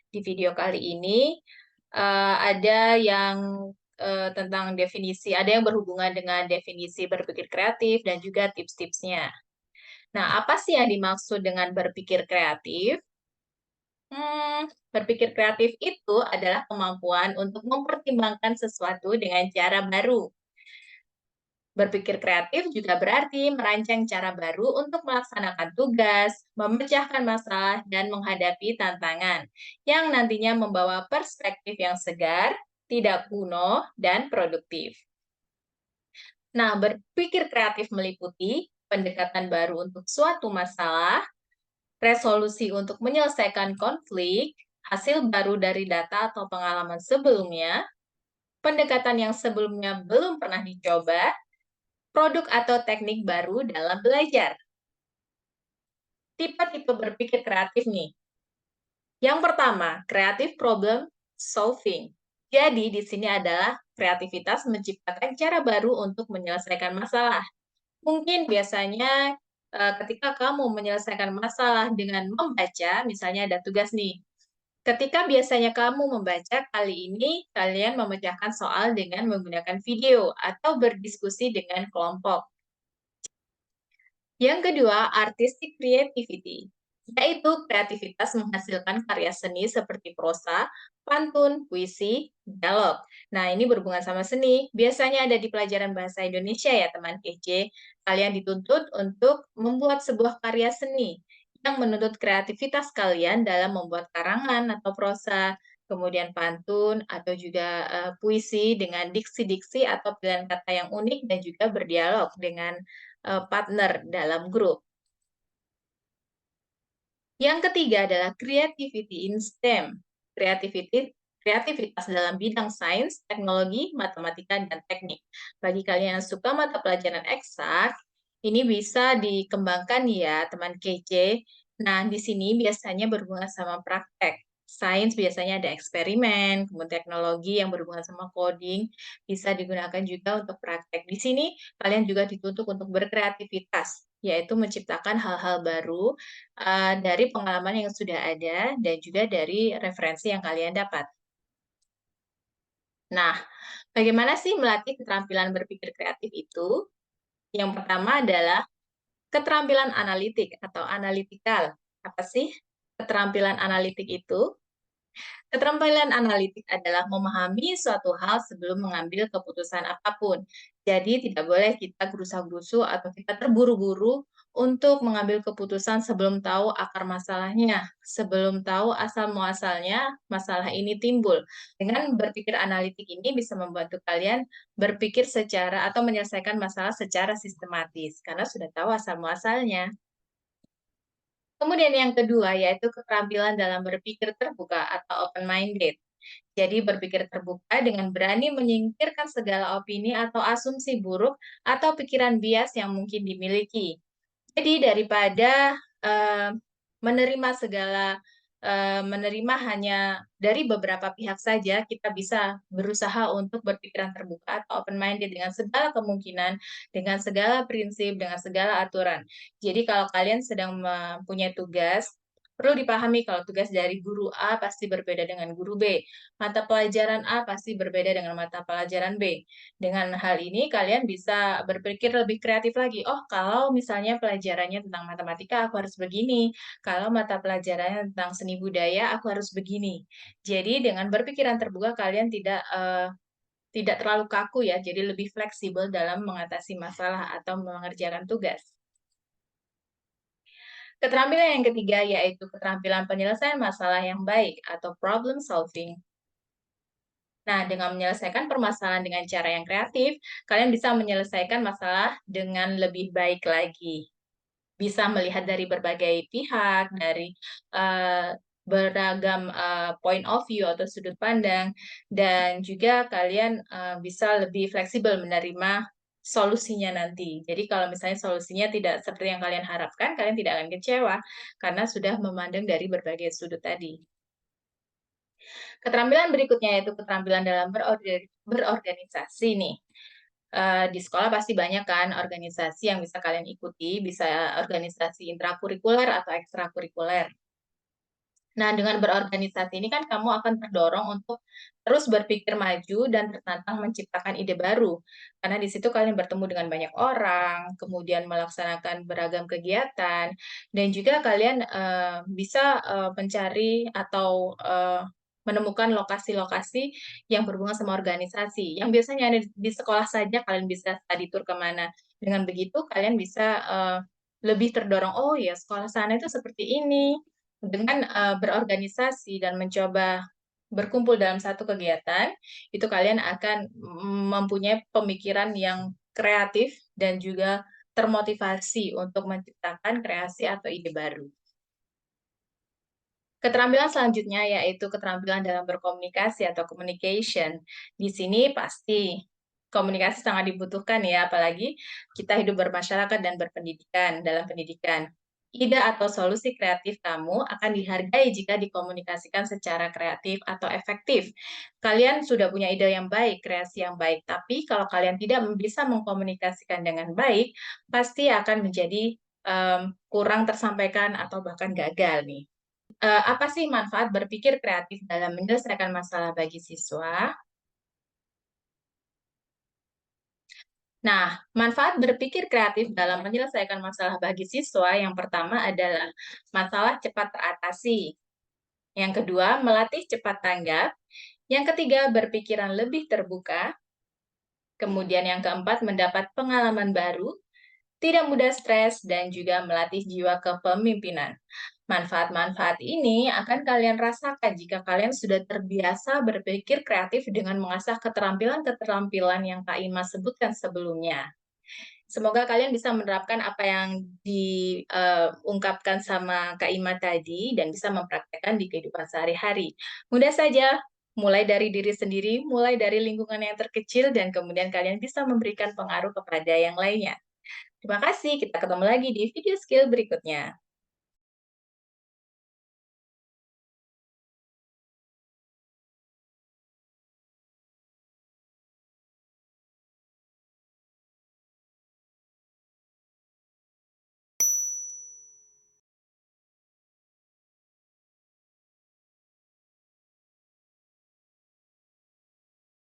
Di video kali ini, ada yang, tentang definisi ada yang berhubungan dengan definisi berpikir kreatif dan juga tips-tipsnya. Nah, apa sih yang dimaksud dengan berpikir kreatif? Berpikir kreatif itu adalah kemampuan untuk mempertimbangkan sesuatu dengan cara baru. Berpikir kreatif juga berarti merancang cara baru untuk melaksanakan tugas, memecahkan masalah, dan menghadapi tantangan yang nantinya membawa perspektif yang segar, tidak kuno, dan produktif. Nah, berpikir kreatif meliputi pendekatan baru untuk suatu masalah, resolusi untuk menyelesaikan konflik, hasil baru dari data atau pengalaman sebelumnya, pendekatan yang sebelumnya belum pernah dicoba, produk atau teknik baru dalam belajar. Tipe-tipe berpikir kreatif nih. Yang pertama, creative problem solving. Jadi di sini adalah kreativitas menciptakan cara baru untuk menyelesaikan masalah. Mungkin biasanya ketika kamu menyelesaikan masalah dengan membaca, misalnya ada tugas nih. Ketika biasanya kamu membaca, kali ini kalian memecahkan soal dengan menggunakan video atau berdiskusi dengan kelompok. Yang kedua, artistic creativity, yaitu kreativitas menghasilkan karya seni seperti prosa, pantun, puisi, dialog. Nah, ini berhubungan sama seni. Biasanya ada di pelajaran bahasa Indonesia ya, teman kece. Kalian dituntut untuk membuat sebuah karya seni yang menuntut kreativitas kalian dalam membuat karangan atau prosa, kemudian pantun, atau juga puisi dengan diksi-diksi atau pilihan kata yang unik dan juga berdialog dengan partner dalam grup. Yang ketiga adalah creativity in STEM. Kreativitas dalam bidang sains, teknologi, matematika, dan teknik. Bagi kalian yang suka mata pelajaran eksak, ini bisa dikembangkan ya, teman kece. Nah, di sini biasanya berhubungan sama praktek. Sains biasanya ada eksperimen, kemudian teknologi yang berhubungan sama coding, bisa digunakan juga untuk praktek. Di sini kalian juga dituntut untuk berkreativitas, yaitu menciptakan hal-hal baru dari pengalaman yang sudah ada dan juga dari referensi yang kalian dapat. Nah, bagaimana sih melatih keterampilan berpikir kreatif itu? Yang pertama adalah keterampilan analitik atau analytical. Apa sih keterampilan analitik itu? Keterampilan analitik adalah memahami suatu hal sebelum mengambil keputusan apapun. Jadi tidak boleh kita gerusa-gerusu atau kita terburu-buru untuk mengambil keputusan sebelum tahu akar masalahnya, sebelum tahu asal-muasalnya masalah ini timbul. Dengan berpikir analitik ini bisa membantu kalian berpikir secara atau menyelesaikan masalah secara sistematis karena sudah tahu asal-muasalnya. Kemudian yang kedua yaitu keterampilan dalam berpikir terbuka atau open-minded. Jadi berpikir terbuka dengan berani menyingkirkan segala opini atau asumsi buruk atau pikiran bias yang mungkin dimiliki. Jadi daripada menerima menerima hanya dari beberapa pihak saja, kita bisa berusaha untuk berpikiran terbuka atau open minded dengan segala kemungkinan, dengan segala prinsip, dengan segala aturan. Jadi kalau kalian sedang mempunyai tugas, perlu dipahami kalau tugas dari guru A pasti berbeda dengan guru B. Mata pelajaran A pasti berbeda dengan mata pelajaran B. Dengan hal ini, kalian bisa berpikir lebih kreatif lagi. Oh, kalau misalnya pelajarannya tentang matematika, aku harus begini. Kalau mata pelajarannya tentang seni budaya, aku harus begini. Jadi, dengan berpikiran terbuka, kalian tidak terlalu kaku ya, jadi lebih fleksibel dalam mengatasi masalah atau mengerjakan tugas. Keterampilan yang ketiga yaitu keterampilan penyelesaian masalah yang baik atau problem solving. Nah, dengan menyelesaikan permasalahan dengan cara yang kreatif, kalian bisa menyelesaikan masalah dengan lebih baik lagi. Bisa melihat dari berbagai pihak, dari beragam point of view atau sudut pandang, dan juga kalian bisa lebih fleksibel menerima solusinya nanti. Jadi kalau misalnya solusinya tidak seperti yang kalian harapkan, kalian tidak akan kecewa karena sudah memandang dari berbagai sudut tadi. Keterampilan berikutnya yaitu keterampilan dalam berorganisasi nih. Di sekolah pasti banyak kan organisasi yang bisa kalian ikuti, bisa organisasi intrakurikuler atau ekstrakurikuler. Nah, dengan berorganisasi ini kan kamu akan terdorong untuk terus berpikir maju dan tertantang menciptakan ide baru. Karena di situ kalian bertemu dengan banyak orang, kemudian melaksanakan beragam kegiatan, dan juga kalian bisa mencari atau menemukan lokasi-lokasi yang berhubungan sama organisasi. Yang biasanya ada di sekolah saja, kalian bisa study tour kemana. Dengan begitu, kalian bisa lebih terdorong, oh ya, sekolah sana itu seperti ini dengan berorganisasi dan mencoba berkumpul dalam satu kegiatan, itu kalian akan mempunyai pemikiran yang kreatif dan juga termotivasi untuk menciptakan kreasi atau ide baru. Keterampilan selanjutnya yaitu keterampilan dalam berkomunikasi atau communication. Di sini pasti komunikasi sangat dibutuhkan ya, apalagi kita hidup bermasyarakat dan berpendidikan dalam pendidikan. Ide atau solusi kreatif kamu akan dihargai jika dikomunikasikan secara kreatif atau efektif. Kalian sudah punya ide yang baik, kreasi yang baik, tapi kalau kalian tidak bisa mengkomunikasikan dengan baik, pasti akan menjadi kurang tersampaikan atau bahkan gagal nih. Apa sih manfaat berpikir kreatif dalam menyelesaikan masalah bagi siswa? Nah, manfaat berpikir kreatif dalam menyelesaikan masalah bagi siswa yang pertama adalah masalah cepat teratasi. Yang kedua, melatih cepat tanggap. Yang ketiga, berpikiran lebih terbuka. Kemudian yang keempat, mendapat pengalaman baru, tidak mudah stres, dan juga melatih jiwa kepemimpinan. Manfaat-manfaat ini akan kalian rasakan jika kalian sudah terbiasa berpikir kreatif dengan mengasah keterampilan-keterampilan yang Kak Ima sebutkan sebelumnya. Semoga kalian bisa menerapkan apa yang diungkapkan sama Kak Ima tadi dan bisa mempraktekkan di kehidupan sehari-hari. Mudah saja, mulai dari diri sendiri, mulai dari lingkungan yang terkecil, dan kemudian kalian bisa memberikan pengaruh kepada yang lainnya. Terima kasih, kita ketemu lagi di video skill berikutnya.